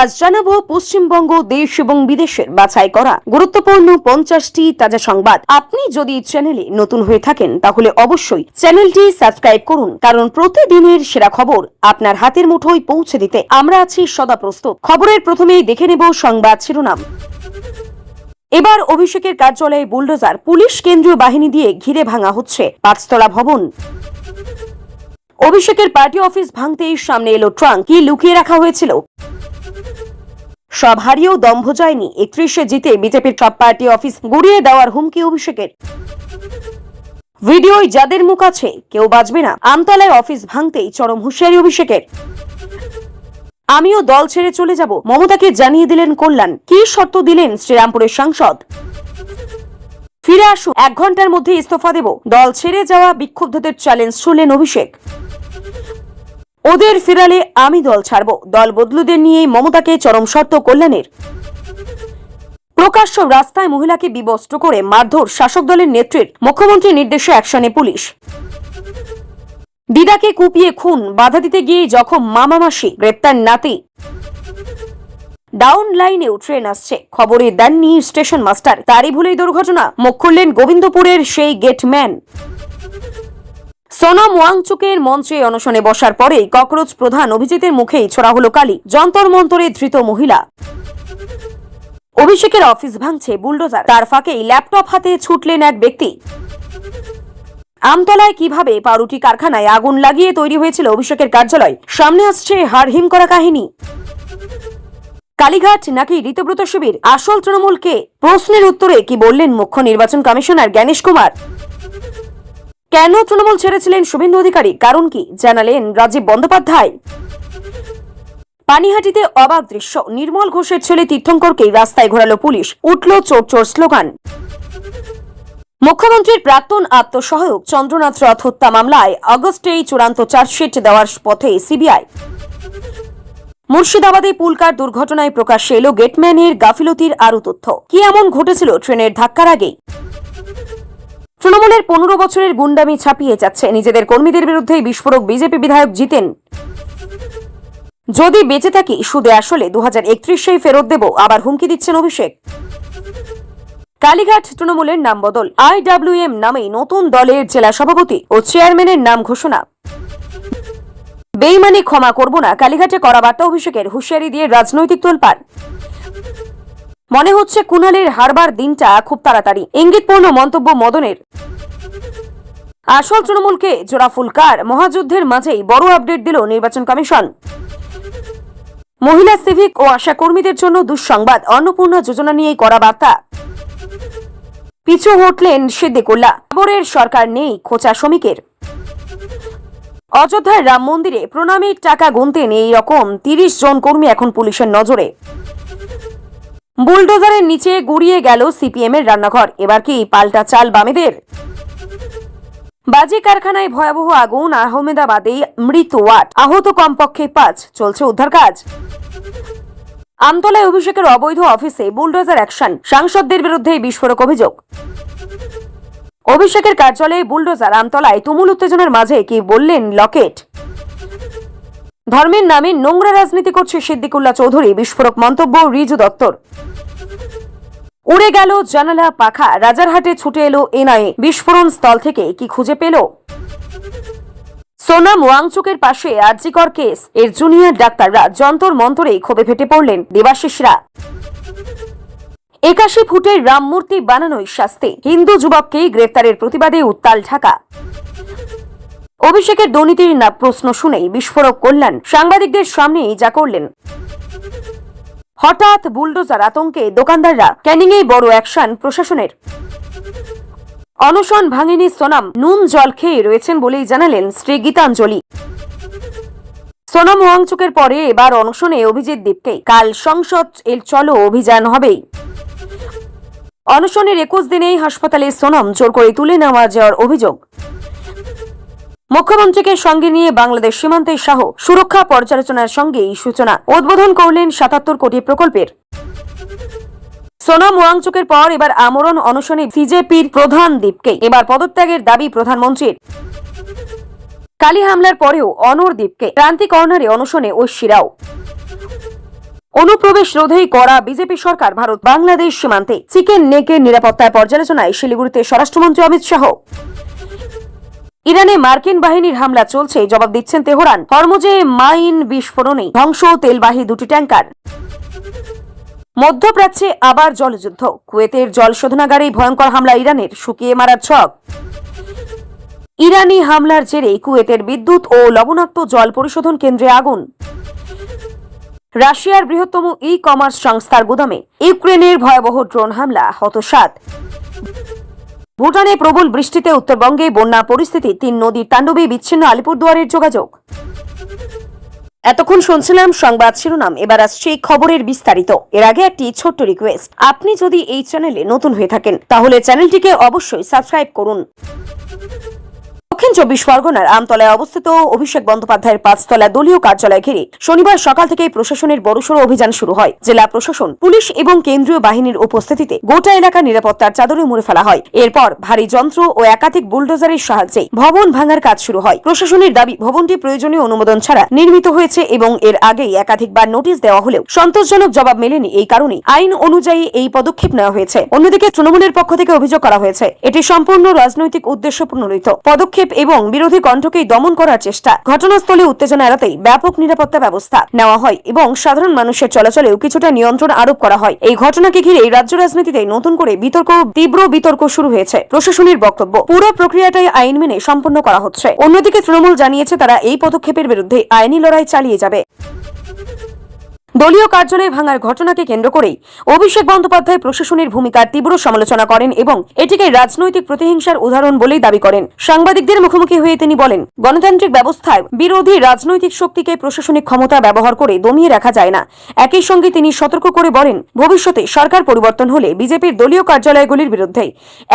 আজ জানাবো পশ্চিমবঙ্গ দেশ এবং বিদেশের বাছাই করা গুরুত্বপূর্ণ 50টি তাজা সংবাদ। আপনি যদি চ্যানেলে নতুন হয়ে থাকেন তাহলে অবশ্যই চ্যানেলটি সাবস্ক্রাইব করুন, কারণ প্রতিদিনের সেরা খবর আপনার হাতের মুঠোয় পৌঁছে দিতে আমরা আছি সদা প্রস্তুত। খবরের প্রথমেই দেখে নেব সংবাদ শিরোনাম। এবার অভিষেকের কার্যালয়ে বুলডোজার, পুলিশ কেন্দ্রীয় বাহিনী দিয়ে ঘিরে ভাঙা হচ্ছে 5তলা ভবন। অভিষেকের পার্টি অফিস ভাঙতেই সামনে এলো ট্রাঙ্ক। কি লুকিয়ে রাখা হয়েছিল? সব হারিয়েও দম্ভ যায়নি। 31-এ জিতে বিজেপির সব পার্টি অফিস গুড়িয়ে দেওয়ার হুমকি অভিষেকের। ভিডিওয় যাদের মুখ আছে কেউ বাঁচবে না। আমতলায় অফিস ভাঙতেই চরম হুঁশিয়ারি অভিষেকের। আমিও দল ছেড়ে চলে যাব, মমতাকে জানিয়ে দিলেন কল্যাণ। কি শর্ত দিলেন শ্রীরামপুরের সাংসদ? ফিরে আসুন, 1 ঘন্টার মধ্যে ইস্তফা দেব। দল ছেড়ে যাওয়া বিক্ষুব্ধদের চ্যালেঞ্জ ছুড়লেন অভিষেক। ওদের ফিরালে আমি দল ছাড়ব। দল বদলুদের নিয়ে মমতাকে চরম শর্ত কল্যাণের। প্রকাশ্য রাস্তায় মহিলাকে বিবস্ত্র করে মারধর শাসক দলের নেত্রীর, মুখ্যমন্ত্রীর নির্দেশে অ্যাকশনে পুলিশ। দিদাকে কুপিয়ে খুন, বাধা দিতে গিয়ে জখম মামা মাসি, গ্রেপ্তার নাতি। ডাউন লাইনেও ট্রেন আসছে, খবরে দেননি স্টেশন মাস্টার, তারই ভুলেই দুর্ঘটনা। মুখ খুললেন গোবিন্দপুরের সেই গেটম্যান। সোনাম ওয়াংচুকের মঞ্চে অনশনে বসার পরেই ককরোচ প্রধান অভিজিতের মুখেই ছোড়া হলো কালি। যন্তর মন্তরে ধৃত মহিলা। অভিষেকের অফিস ভাঙছে বুলডোজার, তার ফাঁকেই ল্যাপটপ হাতে ছুটলেন এক ব্যক্তি। আমতলায় কিভাবে পাউরুটি কারখানায় আগুন লাগিয়ে তৈরি হয়েছিল অভিষেকের কার্যালয়, সামনে আসছে হাড়হিম করা কাহিনী। কালীঘাট নাকি ঋতব্রত শিবির, আসল তৃণমূলকে? প্রশ্নের উত্তরে কি বললেন মুখ্য নির্বাচন কমিশনার জ্ঞানেশ কুমার। কেন তৃণমূল ছেড়েছিলেন শুভেন্দু অধিকারী, কারণ কি জানালেন রাজীব বন্দ্যোপাধ্যায়। পানিহাটিতে অবাক দৃশ্য, নির্মল ঘোষের ছেলে তীর্থঙ্করকে রাস্তায় ঘোরালো পুলিশ, উঠল চোর চোর স্লোগান। মুখ্যমন্ত্রীর প্রাক্তন আত্মসহায়ক চন্দ্রনাথ রথ হত্যা মামলায় আগস্টেই চূড়ান্ত চার্জশিট দেওয়ার পথে সিবিআই। মুর্শিদাবাদে পুলকার দুর্ঘটনায় প্রকাশ্যে এলো গেটম্যানের গাফিলতির আরও তথ্য। কি এমন ঘটেছিল ট্রেনের ধাক্কার আগে? তৃণমূলের 15 বছরের গুন্ডামি ছাপিয়ে যাচ্ছে, নিজেদের কর্মীদের বিরুদ্ধে বিস্ফোরক বিজেপি বিধায়ক জিতেন। যদি বেঁচে থাকি সুদে আসলে 2031-এই ফেরত দেব, আবার হুমকি দিচ্ছেন অভিষেক। কালীঘাট তৃণমূলের নাম বদল, IWM নামেই নতুন দলের জেলা সভাপতি ও চেয়ারম্যানের নাম ঘোষণা। বেইমানি ক্ষমা করব না, কালীঘাটে করা বার্তা অভিষেকের, হুঁশিয়ারি দিয়ে রাজনৈতিক তোলপাড়। মনে হচ্ছে কুণালের হারবার দিনটা খুব তাড়াতাড়ি, ইঙ্গিতপূর্ণ মন্তব্য মদনের। আসল তৃণমূলকে জোড়া ফুলকার, মহাযুদ্ধের মাঝেই বড় আপডেট দিল নির্বাচন কমিশন। মহিলা সিভিক ও আশা কর্মীদের জন্য দুঃসংবাদ, অন্নপূর্ণা যোজনা নিয়েই করা বার্তা। পিছু হটলেন সিদ্দিকুল্লাহ, খবরের সরকার নেই খোঁচা শ্রমিকের। অযোধ্যার রাম মন্দিরে প্রণামীর টাকা গুনতেন এই রকম 30 জন কর্মী এখন পুলিশের নজরে। বুলডোজারের নিচে গুড়িয়ে গেল সিপিএম এর রান্নাঘর, এবার কি পাল্টা চাল বামেদের? বাজি কারখানায় ভয়াবহ আগুন, আহমেদাবাদে মৃত্যু 8, আহত কমপক্ষে 5, চলছে উদ্ধার কাজ। আমতলায় অভিষেকের অবৈধ অফিসে বুলডোজার অ্যাকশন, সাংসদদের বিরুদ্ধে বিস্ফোরক অভিযোগ। অভিষেকের কার্যালয়ে বুলডোজার, আমতলায় তুমুল উত্তেজনার মাঝে কি বললেন লকেট। ধর্মের নামে নোংরা রাজনীতি করছে সিদ্দিকুল্লাহ চৌধুরী, বিস্ফোরক মন্তব্য রিজু দত্তর। উড়ে গেল জানালা পাখা, রাজারহাটে ছুটে এলো এনআইএ, বিস্ফোরণ স্থল থেকে কি খুঁজে পেল? সোনাম ওয়াংচুকের পাশে আরজিকর কেস, এর জুনিয়র ডাক্তাররা যন্তর মন্তরে ক্ষোভে ফেটে পড়লেন দেবাশিসরা। 81 ফুটের রাম মূর্তি বানানোই শাস্তি, হিন্দু যুবককে গ্রেফতারের প্রতিবাদে উত্তাল ঢাকা। অভিষেকের দুর্নীতির না প্রশ্ন শুনেই বিস্ফোরক কল্যাণ, সাংবাদিকদের সামনেই যা করলেন। হঠাৎ বুলডোজার আতঙ্কে দোকানদাররা, ক্যানিংয়ে বড় অ্যাকশন প্রশাসনের। অনশন ভাঙেনি সোনাম, নুন জল খেয়ে রয়েছেন বলেই জানালেন স্ত্রী গীতাঞ্জলি। সোনাম ওয়াংচুকের পরে এবার অনশনে অভিজিৎ দীপকে, কাল সংসদ এর চলো অভিযান হবেই। অনশনের 21 দিনেই হাসপাতালে সোনাম জোর করে তুলে নেওয়া যাওয়ার অভিযোগ। মুখ্যমন্ত্রীকে সঙ্গে নিয়ে বাংলাদেশ সীমান্তের সহ সুরক্ষা পর্যালোচনার সঙ্গে এই সূচনা, উদ্বোধন করলেন 77 কোটি প্রকল্পের। সোনাম ওয়াংচুকের পর এবার আমরণ অনশনে বিজেপির প্রধান দীপকে, এবার পদত্যাগের দাবি প্রধানমন্ত্রীর। কালী হামলার পরেও অনর দীপকে, ক্রান্তি কর্নারে অনশনে ঐশী রাও। অনুপ্রবেশ রোধেই করা বিজেপি সরকার ভারত বাংলাদেশ সীমান্তে চিকেন নেকের নিরাপত্তায় পর্যালোচনায় শিলিগুড়িতে স্বরাষ্ট্রমন্ত্রী অমিত শাহ। ইরানে মার্কিন বাহিনীর হামলা চলছে, জবাব দিচ্ছেন তেহরান। হরমুজে মাইন বিস্ফোরণে ধ্বংস তেলবাহী দুটি ট্যাঙ্কার। মধ্যপ্রাচ্যে আবার জলযুদ্ধ, কুয়েতের জল শোধনাগারে ভয়ঙ্কর হামলা ইরানের, শুকিয়ে মারার ছক। ইরানি হামলার জেরে কুয়েতের বিদ্যুৎ ও লবণাক্ত জল পরিশোধন কেন্দ্রে আগুন। রাশিয়ার বৃহত্তম ই কমার্স সংস্থার গুদামে ইউক্রেনের ভয়াবহ ড্রোন হামলা, হত 7। ভুটানে প্রবল বৃষ্টিতে উত্তরবঙ্গে বন্যা পরিস্থিতি, 3 নদীর তাণ্ডবে বিচ্ছিন্ন আলিপুরদুয়ারের যোগাযোগ। এতক্ষণ শুনছিলাম সংবাদ শিরোনাম, এবার আসছে খবরের বিস্তারিত। এর আগে একটি ছোট্ট রিকোয়েস্ট, আপনি যদি এই চ্যানেলে নতুন হয়ে থাকেন তাহলে চ্যানেলটিকে অবশ্যই সাবস্ক্রাইব করুন। দক্ষিণ 24 পরগনার আমতলায় অবস্থিত অভিষেক বন্দ্যোপাধ্যায়ের 5তলা দলীয় কার্যালয় ঘিরে শনিবার সকাল থেকে প্রশাসনের বড়সড় অভিযান শুরু হয়। জেলা প্রশাসন, পুলিশ এবং কেন্দ্রীয় বাহিনীর উপস্থিতিতে গোটা এলাকা নিরাপত্তার চাদরে মুড়ে ফেলা হয়। এরপর ভারী যন্ত্র ও একাধিক বুলডোজারের সাহায্যে ভবন ভাঙার কাজ শুরু হয়। প্রশাসনের দাবি, ভবনটি প্রয়োজনীয় অনুমোদন ছাড়া নির্মিত হয়েছে এবং এর আগেই একাধিকবার নোটিশ দেওয়া হলেও সন্তোষজনক জবাব মেলেনি। এই কারণে আইন অনুযায়ী এই পদক্ষেপ নেওয়া হয়েছে। অন্যদিকে তৃণমূলের পক্ষ থেকে অভিযোগ করা হয়েছে এটি সম্পূর্ণ রাজনৈতিক উদ্দেশ্য প্রণোদিত পদক্ষেপ এবং বিরোধী কণ্ঠকেই দমন করার চেষ্টা। ঘটনাস্থলে উত্তেজনা এড়াতেই ব্যাপক নিরাপত্তা ব্যবস্থা নেওয়া হয় এবং সাধারণ মানুষের চলাচলেও কিছুটা নিয়ন্ত্রণ আরোপ করা হয়। এই ঘটনাকে ঘিরে রাজ্য রাজনীতিতে নতুন করে তীব্র বিতর্ক শুরু হয়েছে। প্রশাসনের বক্তব্য, পুরো প্রক্রিয়াটাই আইন মেনে সম্পন্ন করা হচ্ছে। অন্যদিকে তৃণমূল জানিয়েছে তারা এই পদক্ষেপের বিরুদ্ধে আইনি লড়াই চালিয়ে যাবে। দলীয় কার্যালয় ভাঙার ঘটনাকে কেন্দ্র করেই অভিষেক বন্দ্যোপাধ্যায় প্রশাসনের ভূমিকার তীব্র সমালোচনা করেন এবং এটিকে রাজনৈতিক প্রতিহিংসার উদাহরণ বলেই দাবি করেন। সাংবাদিকদের মুখোমুখি হয়ে তিনি বলেন, গণতান্ত্রিক ব্যবস্থায় বিরোধী রাজনৈতিক শক্তিকে প্রশাসনিক ক্ষমতা ব্যবহার করে দমিয়ে রাখা যায় না। একই সঙ্গে তিনি সতর্ক করে বলেন, ভবিষ্যতে সরকার পরিবর্তন হলে বিজেপির দলীয় কার্যালয়গুলির বিরুদ্ধে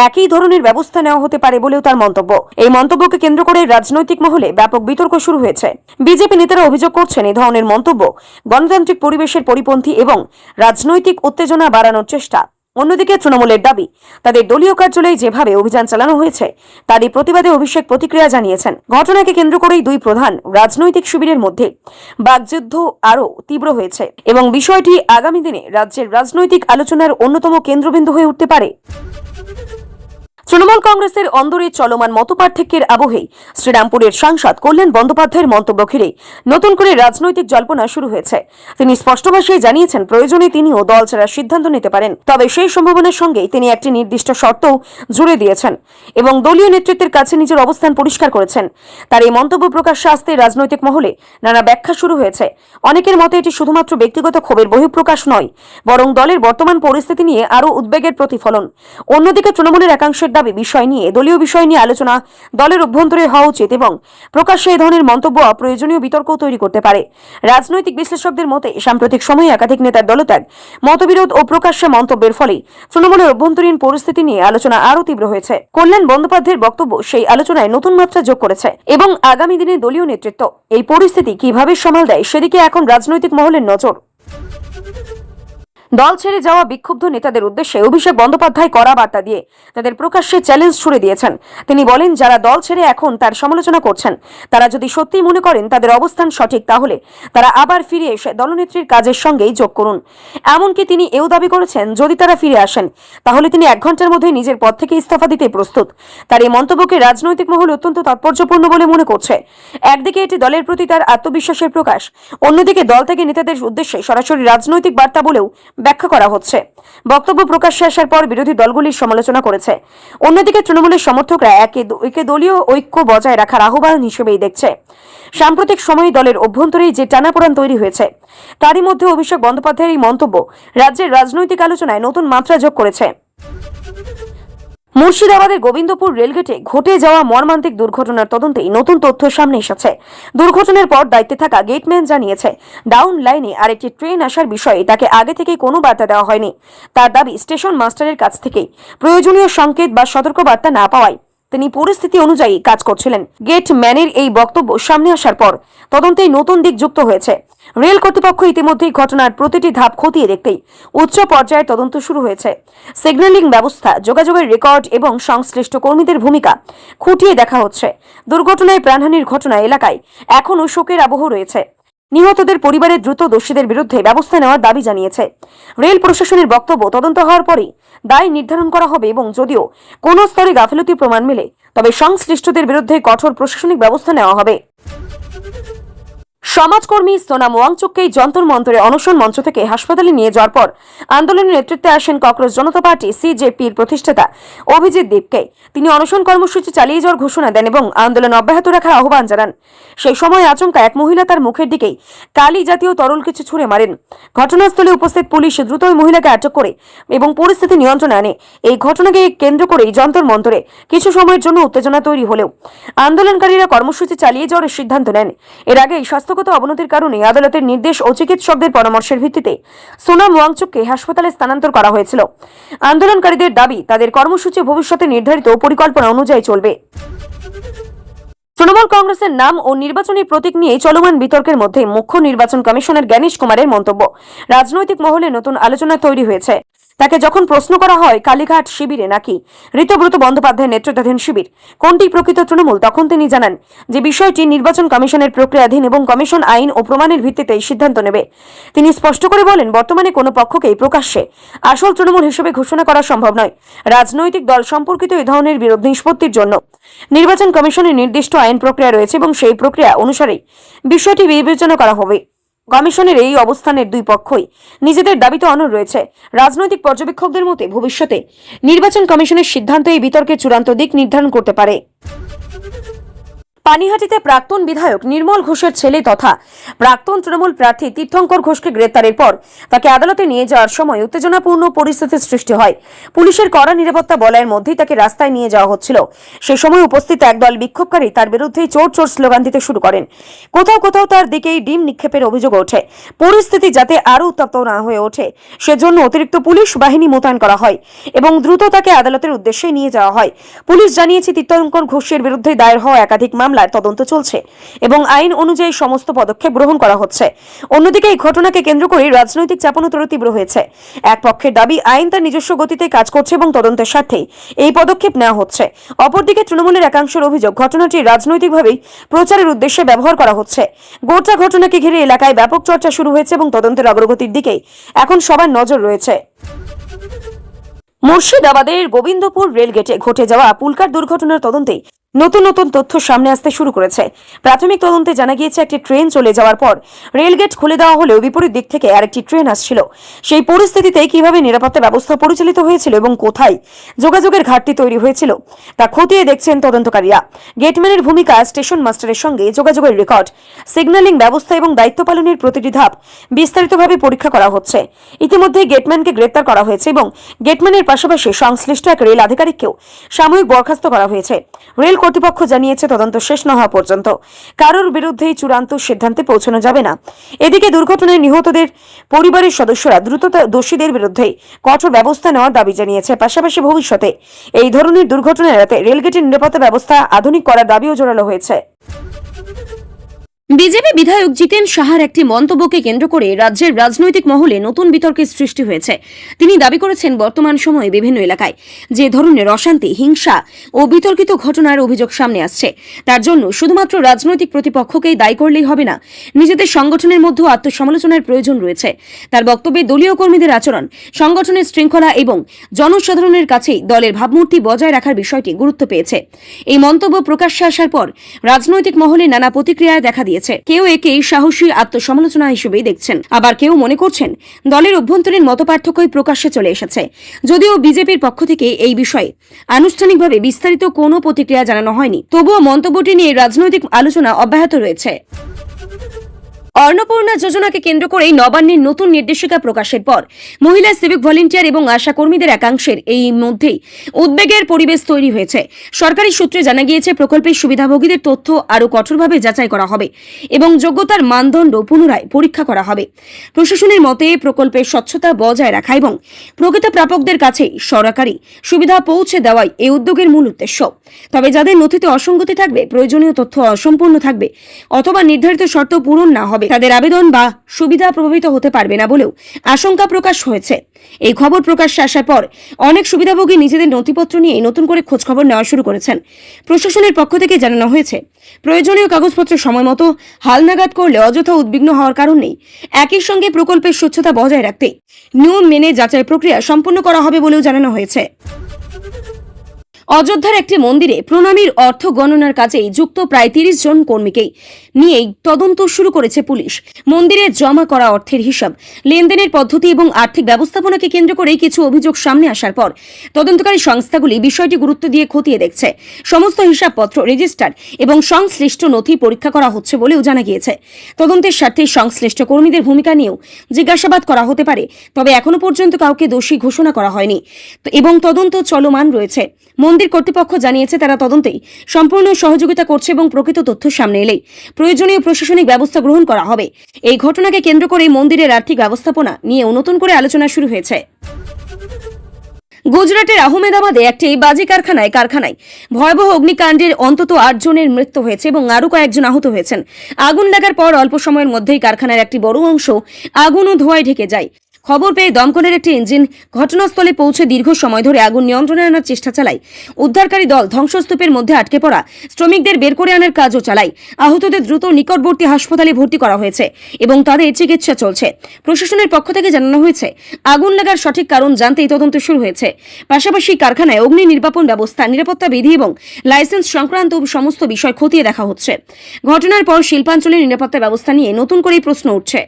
একই ধরনের ব্যবস্থা নেওয়া হতে পারে বলেও তার মন্তব্য। এই মন্তব্যকে কেন্দ্র করে রাজনৈতিক মহলে ব্যাপক বিতর্ক শুরু হয়েছে। বিজেপি নেতারা অভিযোগ করছেন এই ধরনের মন্তব্য গণতান্ত্রিক পরিবেশের পরিপন্থী এবং রাজনৈতিক উত্তেজনা বাড়ানোর চেষ্টা। অন্যদিকে তৃণমূলের দাবি, তাদের দলীয় কার্যালয়ে যেভাবে অভিযান চালানো হয়েছে তারই প্রতিবাদে অভিষেক প্রতিক্রিয়া জানিয়েছেন। ঘটনাকে কেন্দ্র করেই দুই প্রধান রাজনৈতিক শিবিরের মধ্যে বাকযুদ্ধ আরও তীব্র হয়েছে এবং বিষয়টি আগামী দিনে রাজ্যের রাজনৈতিক আলোচনার অন্যতম কেন্দ্রবিন্দু হয়ে উঠতে পারে। তৃণমূল কংগ্রেসের অন্দরে চলমান মতপার্থক্যের আবহেই শ্রীরামপুরের সাংসদ কল্যাণ বন্দ্যোপাধ্যায়ের মন্তব্য ঘিরে নতুন করে রাজনৈতিক জল্পনা শুরু হয়েছে। তিনি স্পষ্ট ভাষায় জানিয়েছেন, প্রয়োজনে তিনিও দল ছাড়ার সিদ্ধান্ত নিতে পারেন, তবে সেই সম্ভাবনার সঙ্গেই তিনি একটি নির্দিষ্ট শর্তও জুড়ে দিয়েছেন এবং দলীয় নেতৃত্বের কাছে নিজের অবস্থান পরিষ্কার করেছেন। তার এই মন্তব্য প্রকাশ্যে আসতে রাজনৈতিক মহলে নানা ব্যাখ্যা শুরু হয়েছে। অনেকের মতে এটি শুধুমাত্র ব্যক্তিগত ক্ষোভের বহিঃপ্রকাশ নয়, বরং দলের বর্তমান পরিস্থিতি নিয়ে আরও উদ্বেগের প্রতিফলন। অন্যদিকে তৃণমূলের একাংশের দাবি, দলীয় বিষয় নিয়ে আলোচনা দলের অভ্যন্তরে হওয়া উচিত এবং প্রকাশ্যে এই ধরনের মন্তব্য অপ্রয়োজনীয় বিতর্ক তৈরি করতে পারে। রাজনৈতিক বিশ্লেষকদের মতে সাম্প্রতিক সময়ে একাধিক নেতার দলত্যাগ, মতবিরোধ ও প্রকাশ্যে মন্তব্যের ফলে তৃণমূলের অভ্যন্তরীণ পরিস্থিতি নিয়ে আলোচনা আরও তীব্র হয়েছে। কল্যাণ বন্দ্যোপাধ্যায়ের বক্তব্য সেই আলোচনায় নতুন মাত্রা যোগ করেছে এবং আগামী দিনে দলীয় নেতৃত্ব এই পরিস্থিতি কিভাবে সামাল দেয় সেদিকে এখন রাজনৈতিক মহলের নজর। দল ছেড়ে যাওয়া বিক্ষুব্ধ নেতাদের উদ্দেশ্যে অভিষেক বন্দ্যোপাধ্যায় কড়া বার্তা দিয়ে তাদের প্রকাশ্যে চ্যালেঞ্জ ছুড়ে দিয়েছেন। তিনি বলেন, যারা দল ছেড়ে এখন তার সমালোচনা করছেন তারা যদি সত্যি মনে করেন তাদের অবস্থান সঠিক, তাহলে তারা আবার ফিরে এসে দলনেত্রীর কাজের সঙ্গেই যোগ করুন। এমনকি তিনি এও দাবি করেছেন, যদি তারা ফিরে আসেন তাহলে তিনি 1 ঘন্টার মধ্যে নিজের পদ থেকে ইস্তফা দিতে প্রস্তুত। তার এই মন্তব্যকে রাজনৈতিক মহল অত্যন্ত তাৎপর্যপূর্ণ বলে মনে করছে। একদিকে এটি দলের প্রতি তার আত্মবিশ্বাসের প্রকাশ, অন্যদিকে দল থেকে নেতাদের উদ্দেশ্যে সরাসরি রাজনৈতিক বার্তা বলেও ব্যাখ্যা করা হচ্ছে। বক্তব্য প্রকাশ্যে আসার পর বিরোধী দলগুলির সমালোচনা করেছে। অন্যদিকে তৃণমূলের সমর্থকরা একে দলীয় ঐক্য বজায় রাখার আহ্বান হিসেবেই দেখছে। সাম্প্রতিক সময়ে দলের অভ্যন্তরেই যে টানাপোড়েন তৈরি হয়েছে তারই মধ্যে অভিষেক বন্দ্যোপাধ্যায়ের এই মন্তব্য রাজ্যের রাজনৈতিক আলোচনায় নতুন মাত্রা যোগ করেছে। মুর্শিদাবাদের গোবিন্দপুর রেলগেটে ঘটে যাওয়া মর্মান্তিক দুর্ঘটনার তদন্তেই নতুন তথ্য সামনে এসেছে। দুর্ঘটনার পর দায়িত্বে থাকা গেটম্যান জানিয়েছে, ডাউন লাইনে আরেকটি ট্রেন আসার বিষয়ে তাকে আগে থেকেই কোনো বার্তা দেওয়া হয়নি। তার দাবি, স্টেশন মাস্টারের কাছ থেকে প্রয়োজনীয় সংকেত বা সতর্ক বার্তা না পাওয়ায় তিনি পরিস্থিতি অনুযায়ী কাজ করছিলেন। গেটম্যানের এই বক্তব্য সামনে আসার পর তদন্তেই নতুন দিক যুক্ত হয়েছে। রেল কর্তৃপক্ষ ইতিমধ্যেই ঘটনার প্রতিটি ধাপ খতিয়ে দেখতেই উচ্চ পর্যায়ের তদন্ত শুরু হয়েছে। সিগন্যালিং ব্যবস্থা, যোগাযোগের রেকর্ড এবং সংশ্লিষ্ট কর্মীদের ভূমিকা খুঁটিয়ে দেখা হচ্ছে। দুর্ঘটনায় প্রাণহানির ঘটনা এলাকায় এখনও শোকের আবহ রয়েছে। নিহতদের পরিবারের দ্রুত দোষীদের বিরুদ্ধে ব্যবস্থা নেওয়ার দাবি জানিয়েছে। রেল প্রশাসনের বক্তব্য, তদন্ত হওয়ার পরেই দায় নির্ধারণ করা হবে এবং যদিও কোনো স্তরে গাফিলতি প্রমাণ মেলে তবে সংশ্লিষ্টদের বিরুদ্ধে কঠোর প্রশাসনিক ব্যবস্থা নেওয়া হবে। সমাজকর্মী সোনাম ওয়াংচুককে যন্তর মন্তরে অনশন মঞ্চ থেকে হাসপাতালে নিয়ে যাওয়ার পর আন্দোলনের নেতৃত্বে আসেন ককরোচ জনতা পার্টি সিজেপির প্রতিষ্ঠাতা অভিজিৎ দেবকে। তিনি অনশন কর্মসূচি চালিয়ে যাওয়ার ঘোষণা দেন এবং আন্দোলন অব্যাহত রাখার আহ্বান জানান। সেই সময় আচমকা এক মহিলা তার মুখের দিকেই কালি জাতীয় তরল কিছু ছুঁড়ে মারেন। ঘটনাস্থলে উপস্থিত পুলিশ দ্রুত ওই মহিলাকে আটক করে এবং পরিস্থিতি নিয়ন্ত্রণে আনে। এই ঘটনাকে কেন্দ্র করেই যন্তর মন্তরে কিছু সময়ের জন্য উত্তেজনা তৈরি হলেও আন্দোলনকারীরা কর্মসূচি চালিয়ে যাওয়ার সিদ্ধান্ত নেন। এর আগে স্বাস্থ্যগত অবনতির কারণে আদালতের নির্দেশ ও চিকিৎসকদের পরামর্শের ভিত্তিতে সোনাম ওয়াংচুককে হাসপাতালে স্থানান্তর করা হয়েছিল। আন্দোলনকারীদের দাবি, তাদের কর্মসূচি ভবিষ্যতে নির্ধারিত পরিকল্পনা অনুযায়ী চলবে। তৃণমূল কংগ্রেসের নাম ও নির্বাচনী প্রতীক নিয়ে চলমান বিতর্কের মধ্যে মুখ্য নির্বাচন কমিশনার জ্ঞানেশ কুমারের মন্তব্য রাজনৈতিক মহলে নতুন আলোচনা তৈরি হয়েছে। তাকে যখন প্রশ্ন করা হয় কালীঘাট শিবিরে নাকি ঋতব্রত বন্দ্যোপাধ্যায়ের নেতৃত্বাধীন শিবির, কোনটি প্রকৃত তৃণমূল, তখন তিনি জানান যে বিষয়টি নির্বাচন কমিশনের প্রক্রিয়াধীন এবং কমিশন আইন ও প্রমাণের ভিত্তিতে সিদ্ধান্ত নেবে। তিনি স্পষ্ট করে বলেন, বর্তমানে কোনো পক্ষকেই প্রকাশ্যে আসল তৃণমূল হিসেবে ঘোষণা করা সম্ভব নয়। রাজনৈতিক দল সম্পর্কিত এই ধরনের বিরোধ নিষ্পত্তির জন্য নির্বাচন কমিশনের নির্দিষ্ট আইন প্রক্রিয়া রয়েছে এবং সেই প্রক্রিয়া অনুসারেই বিষয়টি বিবেচনা করা হবে। কমিশনের এই অবস্থানের দুই পক্ষই নিজেদের দাবিতে অনড় রয়েছে। রাজনৈতিক পর্যবেক্ষকদের মতে ভবিষ্যতে নির্বাচন কমিশনের সিদ্ধান্ত এই বিতর্কের চূড়ান্ত দিক নির্ধারণ করতে পারে। পানিহাটিতে প্রাক্তন বিধায়ক নির্মল ঘোষের ছেলে তথা প্রাক্তন তৃণমূল প্রার্থী তীর্থঙ্কর ঘোষকে গ্রেপ্তারের পর তাকে আদালতে নিয়ে যাওয়ার সময় উত্তেজনাপূর্ণ পরিস্থিতির সৃষ্টি হয়। পুলিশের কড়া নিরাপত্তা বলয়ের মধ্যেই তাকে রাস্তায় নিয়ে যাওয়া হচ্ছিল। সে সময় উপস্থিত একদল বিক্ষোভকারী তার বিরুদ্ধে চোর চোর স্লোগান দিতে শুরু করেন। কোথাও কোথাও তার দিকেই ডিম নিক্ষেপের অভিযোগ ওঠে। পরিস্থিতি যাতে আরও উত্তপ্ত না হয়ে ওঠে সেজন্য অতিরিক্ত পুলিশ বাহিনী মোতায়েন করা হয় এবং দ্রুত তাকে আদালতের উদ্দেশ্যে নিয়ে যাওয়া হয়। পুলিশ জানিয়েছে, তীর্থঙ্কর ঘোষের বিরুদ্ধে দায়ের হওয়া একাধিক মামলার তদন্ত চলছে এবং আইন অনুযায়ী সমস্ত পদক্ষেপ গ্রহণ করা হচ্ছে। অন্যদিকে এই ঘটনাকে কেন্দ্র করে রাজনৈতিক চাপানোতর তীব্র হয়েছে। এক পক্ষের দাবি, আইন তার নিজস্ব গতিতে কাজ করছে এবং তদন্তের স্বার্থে এই পদক্ষেপ নেওয়া হচ্ছে। অপরদিকে তৃণমূলের একাংশের অভিযোগ, ঘটনাটি রাজনৈতিকভাবেই প্রচারের উদ্দেশ্যে ব্যবহার করা হচ্ছে। গোটা ঘটনাকে ঘিরে এলাকায় ব্যাপক চর্চা শুরু হয়েছে এবং তদন্তের অগ্রগতির দিকেই এখন সবার নজর রয়েছে। মুর্শিদাবাদের গোবিন্দপুর রেলগেটে ঘটে যাওয়া পুলকার দুর্ঘটনার তদন্তে নতুন নতুন তথ্য সামনে আসতে শুরু করেছে। প্রাথমিক তদন্তে জানা গিয়েছে, একটি ট্রেন চলে যাওয়ার পর রেলগেট খুলে দেওয়া হলেও বিপরীত দিক থেকে আরেকটি ট্রেন আসছিল। সেই পরিস্থিতিতে কিভাবে নিরাপত্তা ব্যবস্থা পরিচালিত হয়েছিল এবং কোথায় যোগাযোগের ঘাটতি তৈরি হয়েছিল তা খতিয়ে দেখছেন তদন্তকারীরা। গেটম্যানের ভূমিকা, স্টেশন মাস্টারের সঙ্গে যোগাযোগের রেকর্ড, সিগন্যালিং ব্যবস্থা এবং দায়িত্ব পালনের প্রতিটি ধাপ বিস্তারিতভাবে পরীক্ষা করা হচ্ছে। ইতিমধ্যে গেটম্যানকে গ্রেপ্তার করা হয়েছে এবং গেটম্যানের পাশাপাশি সংশ্লিষ্ট এক রেল আধিকারিককেও সাময়িক বরখাস্ত করা হয়েছে। রেল কর্তৃপক্ষ জানিয়েছে, তদন্ত শেষ না হওয়া পর্যন্ত কারোর বিরুদ্ধেই চূড়ান্ত সিদ্ধান্তে পৌঁছানো যাবে না। এদিকে দুর্ঘটনায় নিহতদের পরিবারের সদস্যরা দ্রুত দোষীদের বিরুদ্ধে কঠোর ব্যবস্থা নেওয়ার দাবি জানিয়েছে। পাশাপাশি ভবিষ্যতে এই ধরনের দুর্ঘটনা এড়াতে রেলগেটের নিরাপত্তা ব্যবস্থা আধুনিক করার দাবিও জোরালো হয়েছে। বিজেপি বিধায়ক জিতেন সাহার একটি মন্তব্যকে কেন্দ্র করে রাজ্যের রাজনৈতিক মহলে নতুন বিতর্কের সৃষ্টি হয়েছে। তিনি দাবি করেছেন, বর্তমান সময়ে বিভিন্ন এলাকায় যে ধরনের অশান্তি, হিংসা ও বিতর্কিত ঘটনার অভিযোগ সামনে আসছে, তার জন্য শুধুমাত্র রাজনৈতিক প্রতিপক্ষকেই দায়ী করলেই হবে না, নিজেদের সংগঠনের মধ্যেও আত্মসমালোচনার প্রয়োজন রয়েছে। তার বক্তব্যে দলীয় কর্মীদের আচরণ, সংগঠনের শৃঙ্খলা এবং জনসাধারণের কাছেই দলের ভাবমূর্তি বজায় রাখার বিষয়টি গুরুত্ব পেয়েছে। এই মন্তব্য প্রকাশ্যে আসার পর রাজনৈতিক মহলে নানা প্রতিক্রিয়ায় দেখা দিয়েছে। কেউ একেই সাহসী আত্মসমালোচনা হিসেবেই দেখছেন, আবার কেউ মনে করছেন দলের অভ্যন্তরীণ মতপার্থক্যই প্রকাশ্যে চলে এসেছে। যদিও বিজেপির পক্ষ থেকে এই বিষয়ে আনুষ্ঠানিকভাবে বিস্তারিত কোনো প্রতিক্রিয়া জানানো হয়নি, তবুও মন্তব্যটি নিয়ে রাজনৈতিক আলোচনা অব্যাহত রয়েছে। অন্নপূর্ণা যোজনাকে কেন্দ্র করেই নবান্নের নতুন নির্দেশিকা প্রকাশের পর মহিলা সিভিক ভলেন্টিয়ার এবং আশা কর্মীদের একাংশের এই মধ্যেই উদ্বেগের পরিবেশ তৈরি হয়েছে। সরকারি সূত্রে জানা গিয়েছে, প্রকল্পের সুবিধাভোগীদের তথ্য আরও কঠোরভাবে যাচাই করা হবে এবং যোগ্যতার মানদণ্ড পুনরায় পরীক্ষা করা হবে। প্রশাসনের মতে, প্রকল্পের স্বচ্ছতা বজায় রাখা এবং প্রকৃত প্রাপকদের কাছে সরকারি সুবিধা পৌঁছে দেওয়াই এই উদ্যোগের মূল উদ্দেশ্য। তবে যাদের নথিতে অসঙ্গতি থাকবে, প্রয়োজনীয় তথ্য অসম্পূর্ণ থাকবে অথবা নির্ধারিত শর্ত পূরণ না হবে, তাদের আবেদন বা সুবিধা প্রভাবিত হতে পারবে না বলেও আশঙ্কা প্রকাশ হয়েছে। এই খবর প্রকাশ্যে আসার পর অনেক সুবিধাভোগী নিজেদের নথিপত্র নিয়ে নতুন করে খোঁজখবর নেওয়া শুরু করেছেন। প্রশাসনের পক্ষ থেকে জানানো হয়েছে, প্রয়োজনীয় কাগজপত্র সময় মতো হালনাগাদ করলে অযথা উদ্বিগ্ন হওয়ার কারণ নেই। একই সঙ্গে প্রকল্পের স্বচ্ছতা বজায় রাখতে নিয়ম মেনে যাচাই প্রক্রিয়া সম্পন্ন করা হবে বলেও জানানো হয়েছে। অযোধ্যার একটি মন্দিরে প্রণামীর অর্থ গণনার কাজেই যুক্ত প্রায় ৩০ জন কর্মীকেই নিয়েই তদন্ত শুরু করেছে পুলিশ। মন্দিরে জমা করা অর্থের হিসাব, লেনদেনের পদ্ধতি এবং আর্থিক ব্যবস্থাপনাকে কেন্দ্র করেই কিছু অভিযোগ সামনে আসার পর তদন্তকারী সংস্থাগুলি বিষয়টি গুরুত্ব দিয়ে খতিয়ে দেখছে। সমস্ত হিসাবপত্র, রেজিস্টার এবং সংশ্লিষ্ট নথি পরীক্ষা করা হচ্ছে বলেও জানা গিয়েছে। তদন্তের স্বার্থে সংশ্লিষ্ট কর্মীদের ভূমিকা নিয়েও জিজ্ঞাসাবাদ করা হতে পারে, তবে এখনো পর্যন্ত কাউকে দোষী ঘোষণা করা হয়নি এবং তদন্ত চলমান রয়েছে। মন্দির কর্তৃপক্ষ জানিয়েছে তারা তদন্তেই সম্পূর্ণ সহযোগিতা করছে এবং প্রকৃত তথ্য সামনে এলেই প্রয়োজনীয় প্রশাসনিক ব্যবস্থা গ্রহণ করা হবে। এই ঘটনাকে কেন্দ্র করে মন্দিরের আর্থিক ব্যবস্থাপনা নিয়েও নতুন করে আলোচনা শুরু হয়েছে। গুজরাটের আহমেদাবাদে একটি বাজি কারখানায় ভয়াবহ অগ্নিকাণ্ডের অন্তত ৮ জনের মৃত্যু হয়েছে এবং আরও কয়েকজন আহত হয়েছেন। আগুন লাগার পর অল্প সময়ের মধ্যেই কারখানার একটি বড় অংশ আগুন ও ধোঁয়ায় ঢেকে যায়। খবর পেয়ে দমকলের একটি ইঞ্জিন ঘটনাস্থলে পৌঁছে দীর্ঘ সময় ধরে আগুন নিয়ন্ত্রণে আনার চেষ্টা চালায়। উদ্ধারকারী দল ধ্বংসস্তূপের মধ্যে আটকে পড়া শ্রমিকদের বের করে আনার কাজও চালায়। আহতদের দ্রুত নিকটবর্তী হাসপাতালে ভর্তি করা হয়েছে এবং তাদের চিকিৎসা চলছে। প্রশাসনের পক্ষ থেকে জানানো হয়েছে, আগুন লাগার সঠিক কারণ জানতেই তদন্ত শুরু হয়েছে। পাশাপাশি কারখানায় অগ্নি নির্বাপন ব্যবস্থা, নিরাপত্তা বিধি এবং লাইসেন্স সংক্রান্ত সমস্ত বিষয় খতিয়ে দেখা হচ্ছে। ঘটনার পর শিল্পাঞ্চলের নিরাপত্তা ব্যবস্থা নিয়ে নতুন করেই প্রশ্ন উঠছে।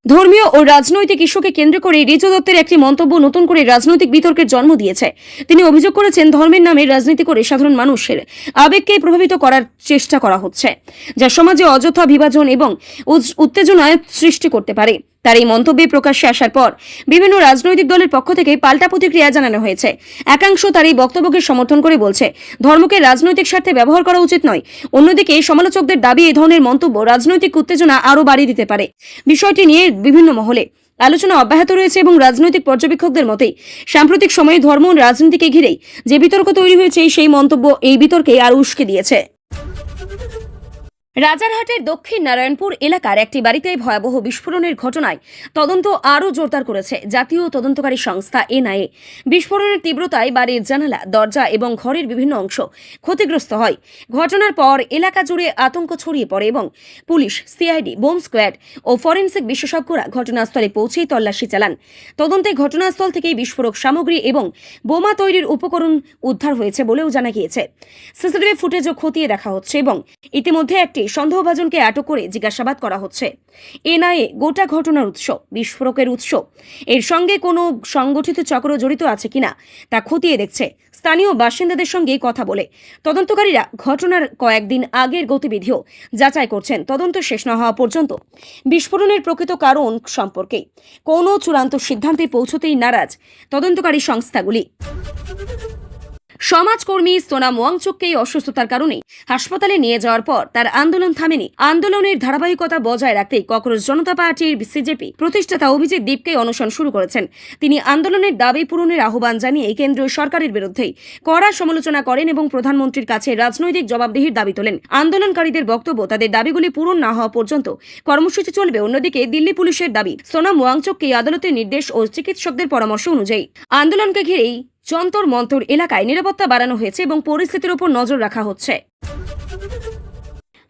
ধর্মীয় ও রাজনৈতিক ইস্যুকে কেন্দ্র করে রিজু দত্তের একটি মন্তব্য নতুন করে রাজনৈতিক বিতর্কের জন্ম দিয়েছে। তিনি অভিযোগ করেছেন, ধর্মের নামে রাজনীতি করে সাধারণ মানুষের আবেগকে প্রভাবিত করার চেষ্টা করা হচ্ছে, যা সমাজে অযথা বিভাজন এবং উত্তেজনায় সৃষ্টি করতে পারে। তার এই মন্তব্যে প্রকাশ্যে আসার পর বিভিন্ন রাজনৈতিক দলের পক্ষ থেকে পাল্টা প্রতিক্রিয়া জানানো হয়েছে। একাংশ তার এই বক্তব্যকে সমর্থন করে বলছে, ধর্মকে রাজনৈতিক স্বার্থে ব্যবহার করা উচিত নয়। অন্যদিকে সমালোচকদের দাবি, এই ধরনের মন্তব্য রাজনৈতিক উত্তেজনা আরও বাড়িয়ে দিতে পারে। বিষয়টি নিয়ে বিভিন্ন মহলে আলোচনা অব্যাহত রয়েছে এবং রাজনৈতিক পর্যবেক্ষকদের মতেই সাম্প্রতিক সময়ে ধর্ম ও রাজনীতিকে ঘিরেই যে বিতর্ক তৈরি হয়েছে, সেই মন্তব্য এই বিতর্কে আরও উস্কে দিয়েছে। রাজারহাটের দক্ষিণ নারায়ণপুর এলাকার একটি বাড়িতে ভয়াবহ বিস্ফোরণের ঘটনায় তদন্ত আরও জোরদার করেছে জাতীয় তদন্তকারী সংস্থা এনআইএ। বিস্ফোরণের তীব্রতায় বাড়ির জানালা, দরজা এবং ঘরের বিভিন্ন অংশ ক্ষতিগ্রস্ত হয়। ঘটনার পর এলাকা জুড়ে আতঙ্ক ছড়িয়ে পড়ে এবং পুলিশ, সিআইডি, বোম স্কোয়াড ও ফরেনসিক বিশেষজ্ঞরা ঘটনাস্থলে পৌঁছেই তল্লাশি চালান। তদন্তে ঘটনাস্থল থেকেই বিস্ফোরক সামগ্রী এবং বোমা তৈরির উপকরণ উদ্ধার হয়েছে বলেও জানা গিয়েছে। সিসিটিভি ফুটেজও খতিয়ে দেখা হচ্ছে এবং ইতিমধ্যে একটি সন্দেহভাজনকে আটক করে জিজ্ঞাসাবাদ করা হচ্ছে। এনআইএ গোটা ঘটনার উৎস, বিস্ফোরকের উৎস, এর সঙ্গে কোনো সংগঠিত চক্র জড়িত আছে কিনা তা খতিয়ে দেখছে। স্থানীয় বাসিন্দাদের সঙ্গে কথা বলে তদন্তকারীরা ঘটনার কয়েকদিন আগের গতিবিধিও যাচাই করছেন। তদন্ত শেষ না হওয়া পর্যন্ত বিস্ফোরণের প্রকৃত কারণ সম্পর্কে কোনো চূড়ান্ত সিদ্ধান্তে পৌঁছতেই নারাজ তদন্তকারী সংস্থাগুলি। সমাজকর্মী সোনাম ওয়াংচুককে অসুস্থতার কারণে হাসপাতালে নিয়ে যাওয়ার পর তার আন্দোলন থামেনি। আন্দোলনের ধারাবাহিকতা বজায় রাখতেই ককরোচ জনতা পার্টির সিজেপি প্রতিষ্ঠাতা অভিজিৎ দীপকে অনশন শুরু করেছেন। তিনি আন্দোলনের দাবি পূরণের আহ্বান জানিয়ে কেন্দ্রীয় সরকারের বিরুদ্ধেই কড়া সমালোচনা করেন এবং প্রধানমন্ত্রীর কাছে রাজনৈতিক জবাবদিহির দাবি তোলেন। আন্দোলনকারীদের বক্তব্য, তাদের দাবিগুলি পূরণ না হওয়া পর্যন্ত কর্মসূচি চলবে। অন্যদিকে দিল্লি পুলিশের দাবি, সোনাম ওয়াংচুককে আদালতের নির্দেশ ও চিকিৎসকদের পরামর্শ অনুযায়ী আন্দোলনকে ঘিরেই যন্তর মন্তর এলাকায় নিরাপত্তা বাড়ানো হয়েছে এবং পরিস্থিতির উপর নজর রাখা হচ্ছে।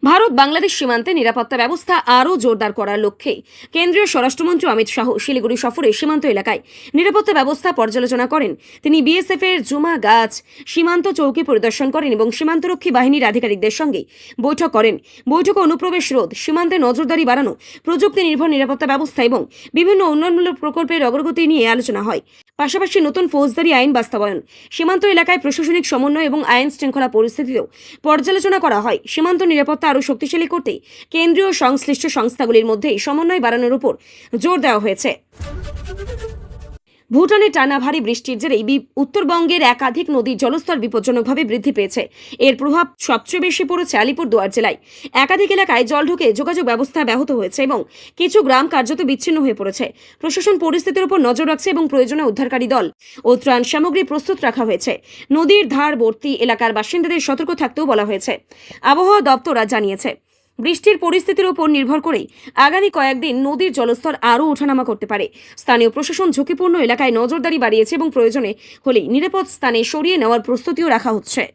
ভারত বাংলাদেশ সীমান্তে নিরাপত্তা ব্যবস্থা আরও জোরদার করার লক্ষ্যে কেন্দ্রীয় স্বরাষ্ট্রমন্ত্রী অমিত শাহ শিলিগুড়ি সফরে সীমান্ত এলাকায় নিরাপত্তা ব্যবস্থা পর্যালোচনা করেন। তিনি বিএসএফ এর জুমা গাছ সীমান্ত চৌকি পরিদর্শন করেন এবং সীমান্তরক্ষী বাহিনীর আধিকারিকদের সঙ্গে বৈঠক করেন। বৈঠকে অনুপ্রবেশ রোধ, সীমান্তে নজরদারি বাড়ানো, প্রযুক্তি নির্ভর নিরাপত্তা ব্যবস্থা এবং বিভিন্ন উন্নয়নমূলক প্রকল্পের অগ্রগতি নিয়ে আলোচনা হয়। পাশাপাশি নতুন ফৌজদারি আইন বাস্তবায়ন, সীমান্ত এলাকায় প্রশাসনিক সমন্বয় এবং আইন শৃঙ্খলা পরিস্থিতিতেও পর্যালোচনা করা হয়। সীমান্ত নিরাপত্তা আরও শক্তিশালী করতে কেন্দ্রীয় সংশ্লিষ্ট সংস্থাগুলির মধ্যে সমন্বয় বাড়ানোর উপর জোর দেওয়া হয়েছে। ভুটানে টানা ভারী বৃষ্টির জেরেই উত্তরবঙ্গের একাধিক নদীর জলস্তর বিপজ্জনকভাবে বৃদ্ধি পেয়েছে। এর প্রভাব সবচেয়ে বেশি পড়েছে আলিপুরদুয়ার জেলায়। একাধিক এলাকায় জল ঢুকে যোগাযোগ ব্যবস্থা ব্যাহত হয়েছে এবং কিছু গ্রাম কার্যত বিচ্ছিন্ন হয়ে পড়েছে। প্রশাসন পরিস্থিতির উপর নজর রাখছে এবং প্রয়োজনে উদ্ধারকারী দল ও ত্রাণ সামগ্রী প্রস্তুত রাখা হয়েছে। নদীর ধারবর্তী এলাকার বাসিন্দাদের সতর্ক থাকতেও বলা হয়েছে। আবহাওয়া দপ্তর আজ জানিয়েছে, বৃষ্টির পরিস্থিতির উপর নির্ভর করেই আগামী কয়েকদিন নদীর জলস্তর আরও ওঠানামা করতে পারে। স্থানীয় প্রশাসন ঝুঁকিপূর্ণ এলাকায় নজরদারি বাড়িয়েছে এবং প্রয়োজনে হলেই নিরাপদ স্থানে সরিয়ে নেওয়ার প্রস্তুতিও রাখা হচ্ছে।